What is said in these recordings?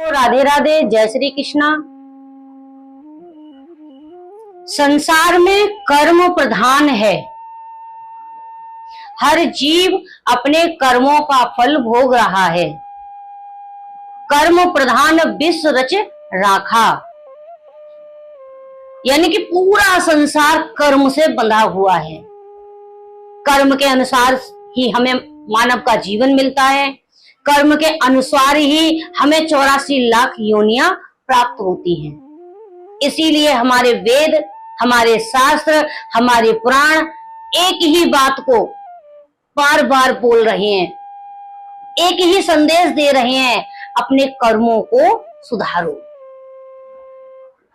राधे राधे, जय श्री कृष्णा। संसार में कर्म प्रधान है। हर जीव अपने कर्मों का फल भोग रहा है। कर्म प्रधान विश्व रच राखा, यानी कि पूरा संसार कर्म से बंधा हुआ है। कर्म के अनुसार ही हमें मानव का जीवन मिलता है। कर्म के अनुसार ही हमें 84 लाख योनियां प्राप्त होती हैं। इसीलिए हमारे वेद, हमारे शास्त्र, हमारे पुराण एक ही बात को बार बार बोल रहे हैं, एक ही संदेश दे रहे हैं, अपने कर्मों को सुधारो।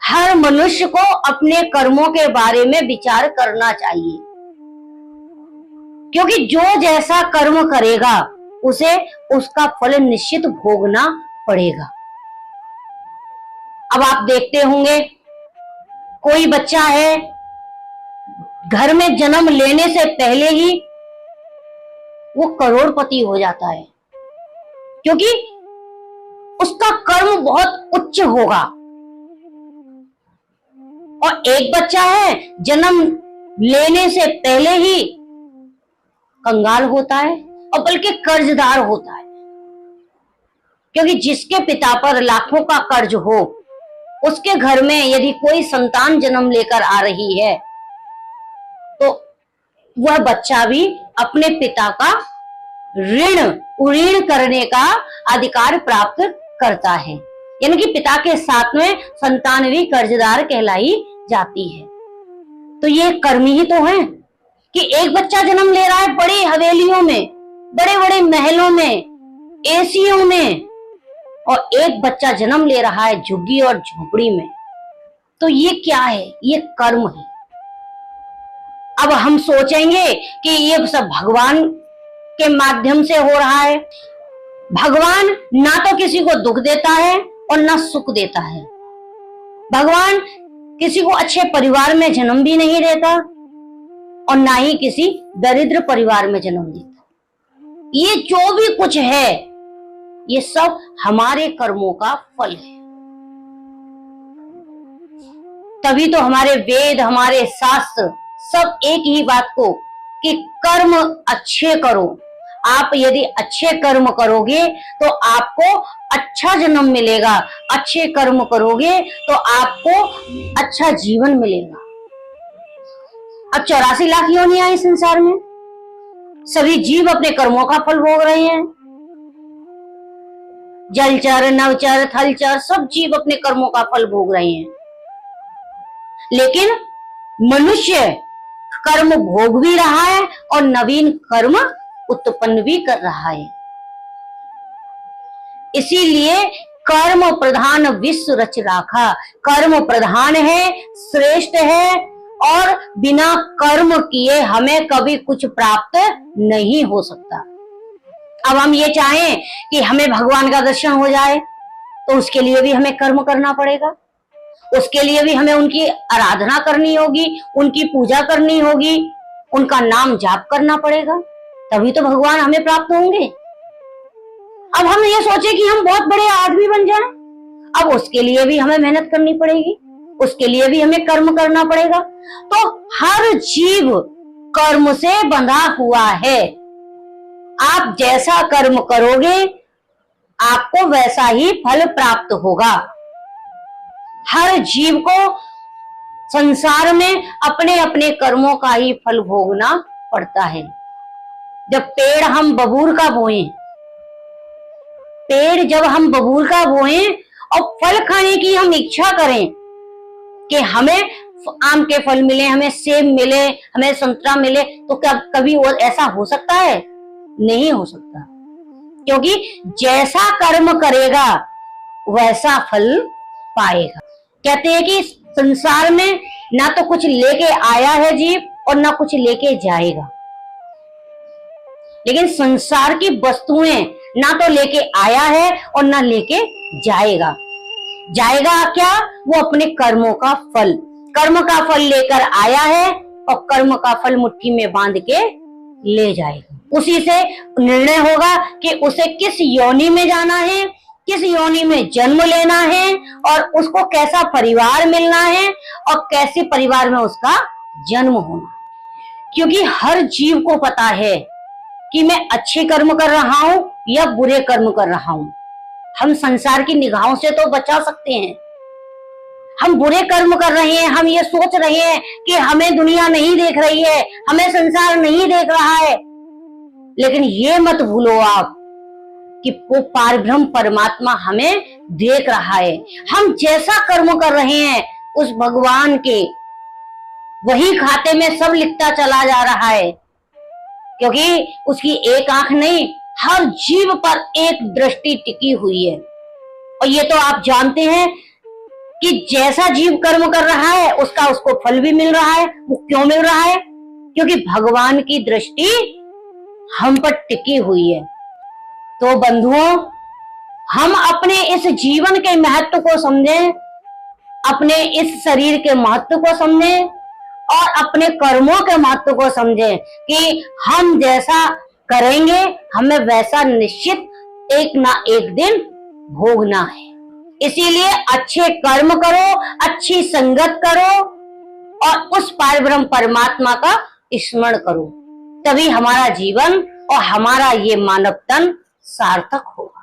हर मनुष्य को अपने कर्मों के बारे में विचार करना चाहिए, क्योंकि जो जैसा कर्म करेगा उसे उसका फल निश्चित भोगना पड़ेगा। अब आप देखते होंगे, कोई बच्चा है, घर में जन्म लेने से पहले ही वो करोड़पति हो जाता है, क्योंकि उसका कर्म बहुत उच्च होगा। और एक बच्चा है, जन्म लेने से पहले ही कंगाल होता है और बल्कि कर्जदार होता है, क्योंकि जिसके पिता पर लाखों का कर्ज हो, उसके घर में यदि कोई संतान जन्म लेकर आ रही है तो वह बच्चा भी अपने पिता का ऋण उऋण करने का अधिकार प्राप्त करता है। यानी कि पिता के साथ में संतान भी कर्जदार कहलाई जाती है। तो ये कर्म ही तो है कि एक बच्चा जन्म ले रहा है बड़ी हवेलियों में, बड़े बड़े महलों में, एसियों में, और एक बच्चा जन्म ले रहा है झुग्गी और झोपड़ी में। तो ये क्या है? ये कर्म है। अब हम सोचेंगे कि ये सब भगवान के माध्यम से हो रहा है। भगवान ना तो किसी को दुख देता है और ना सुख देता है। भगवान किसी को अच्छे परिवार में जन्म भी नहीं देता और ना ही किसी दरिद्र परिवार में जन्म देता। ये जो भी कुछ है, ये सब हमारे कर्मों का फल है। तभी तो हमारे वेद, हमारे शास्त्र सब एक ही बात को कि कर्म अच्छे करो। आप यदि अच्छे कर्म करोगे तो आपको अच्छा जन्म मिलेगा, अच्छे कर्म करोगे तो आपको अच्छा जीवन मिलेगा। अब 84 लाख योनियां इस संसार में, सभी जीव अपने कर्मों का फल भोग रहे हैं। जलचर, नवचर, थलचर सब जीव अपने कर्मों का फल भोग रहे हैं। लेकिन मनुष्य कर्म भोग भी रहा है और नवीन कर्म उत्पन्न भी कर रहा है। इसीलिए कर्म प्रधान विश्व रच राखा। कर्म प्रधान है, श्रेष्ठ है, और बिना कर्म किए हमें कभी कुछ प्राप्त नहीं हो सकता। अब हम ये चाहें कि हमें भगवान का दर्शन हो जाए तो उसके लिए भी हमें कर्म करना पड़ेगा। उसके लिए भी हमें उनकी आराधना करनी होगी, उनकी पूजा करनी होगी, उनका नाम जाप करना पड़ेगा, तभी तो भगवान हमें प्राप्त होंगे। अब हम ये सोचे कि हम बहुत बड़े आदमी बन जाएं, अब उसके लिए भी हमें मेहनत करनी पड़ेगी, उसके लिए भी हमें कर्म करना पड़ेगा। तो हर जीव कर्म से बंधा हुआ है। आप जैसा कर्म करोगे आपको वैसा ही फल प्राप्त होगा। हर जीव को संसार में अपने अपने कर्मों का ही फल भोगना पड़ता है। जब पेड़ हम बबूल का बोएं, पेड़ जब हम बबूल का बोएं और फल खाने की हम इच्छा करें कि हमें आम के फल मिले, हमें सेब मिले, हमें संतरा मिले, तो क्या कभी वो ऐसा हो सकता है? नहीं हो सकता, क्योंकि जैसा कर्म करेगा वैसा फल पाएगा। कहते हैं कि संसार में ना तो कुछ लेके आया है जीव और ना कुछ लेके जाएगा, लेकिन संसार की वस्तुएं ना तो लेके आया है और ना लेके जाएगा। जाएगा क्या? वो अपने कर्मों का फल, कर्म का फल लेकर आया है और कर्म का फल मुट्ठी में बांध के ले जाएगा। उसी से निर्णय होगा कि उसे किस योनि में जाना है, किस योनि में जन्म लेना है और उसको कैसा परिवार मिलना है और कैसे परिवार में उसका जन्म होना है। क्योंकि हर जीव को पता है कि मैं अच्छे कर्म कर रहा हूं या बुरे कर्म कर रहा हूं। हम संसार की निगाहों से तो बचा सकते हैं। हम बुरे कर्म कर रहे हैं, हम ये सोच रहे हैं कि हमें दुनिया नहीं देख रही है, हमें संसार नहीं देख रहा है, लेकिन ये मत भूलो आप कि वो पारब्रह्म परमात्मा हमें देख रहा है। हम जैसा कर्म कर रहे हैं उस भगवान के वही खाते में सब लिखता चला जा रहा है, क्योंकि उसकी एक आंख नहीं, हर जीव पर एक दृष्टि टिकी हुई है। और ये तो आप जानते हैं कि जैसा जीव कर्म कर रहा है उसका उसको फल भी मिल रहा है। वो क्यों मिल रहा है? क्योंकि भगवान की दृष्टि हम पर टिकी हुई है। तो बंधुओं, हम अपने इस जीवन के महत्व को समझें, अपने इस शरीर के महत्व को समझें और अपने कर्मों के महत्व को समझें कि हम जैसा करेंगे हमें वैसा निश्चित एक ना एक दिन भोगना है। इसीलिए अच्छे कर्म करो, अच्छी संगत करो और उस पारब्रह्म परमात्मा का स्मरण करो, तभी हमारा जीवन और हमारा ये मानव तन सार्थक होगा।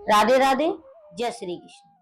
राधे राधे, जय श्री कृष्ण।